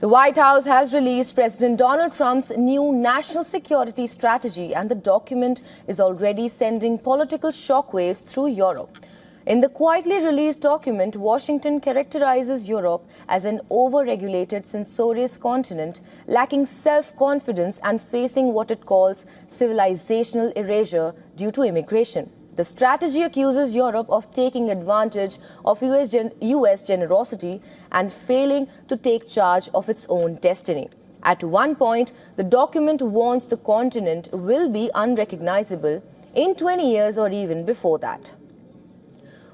The White House has released President Donald Trump's new national security strategy, and the document is already sending political shockwaves through Europe. In the quietly released document, Washington characterizes Europe as an over-regulated, censorious continent, lacking self-confidence and facing what it calls civilizational erasure due to immigration. The strategy accuses Europe of taking advantage of US generosity and failing to take charge of its own destiny. At one point, the document warns the continent will be unrecognizable in 20 years or even before that.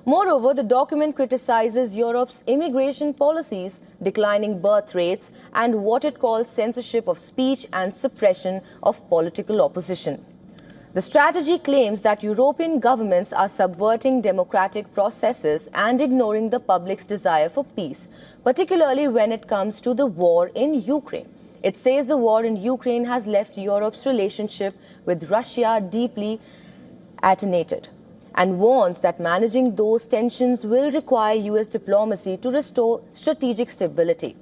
Moreover, the document criticizes Europe's immigration policies, declining birth rates, and what it calls censorship of speech and suppression of political opposition. The strategy claims that European governments are subverting democratic processes and ignoring the public's desire for peace, particularly when it comes to the war in Ukraine. It says the war in Ukraine has left Europe's relationship with Russia deeply attenuated, and warns that managing those tensions will require US diplomacy to restore strategic stability.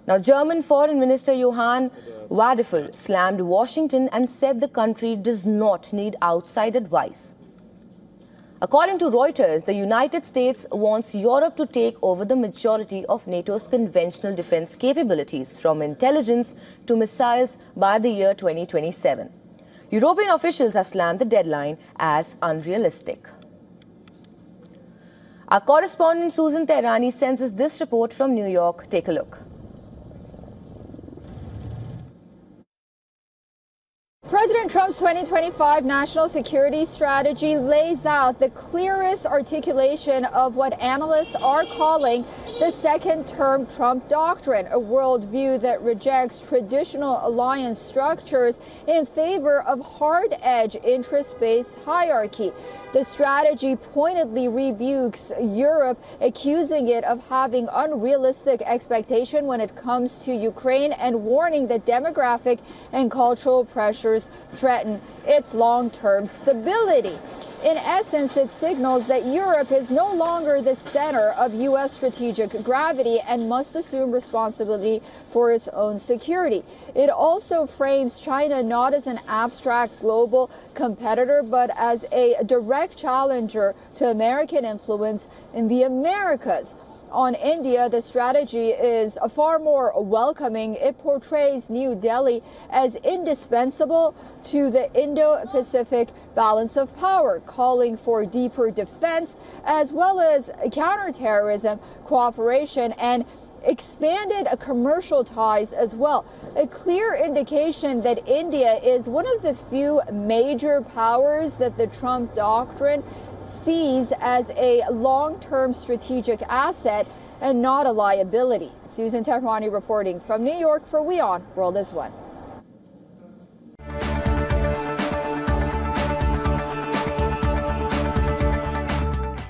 Now, German Foreign Minister Johann Wadephil slammed Washington and said the country does not need outside advice. According to Reuters, the United States wants Europe to take over the majority of NATO's conventional defense capabilities, from intelligence to missiles, by the year 2027. European officials have slammed the deadline as unrealistic. Our correspondent Susan Tehrani sends us this report from New York. Take a look. President Trump's 2025 national security strategy lays out the clearest articulation of what analysts are calling the second-term Trump doctrine, a worldview that rejects traditional alliance structures in favor of hard-edge, interest-based hierarchy. The strategy pointedly rebukes Europe, accusing it of having unrealistic expectation when it comes to Ukraine and warning that demographic and cultural pressures threaten its long-term stability. In essence, it signals that Europe is no longer the center of U.S. strategic gravity and must assume responsibility for its own security. It also frames China not as an abstract global competitor, but as a direct challenger to American influence in the Americas. On India, the strategy is far more welcoming. It portrays New Delhi as indispensable to the Indo-Pacific balance of power, calling for deeper defense as well as counterterrorism cooperation and expanded commercial ties as well. A clear indication that India is one of the few major powers that the Trump doctrine sees as a long-term strategic asset and not a liability. Susan Tehrani reporting from New York for WION World is One.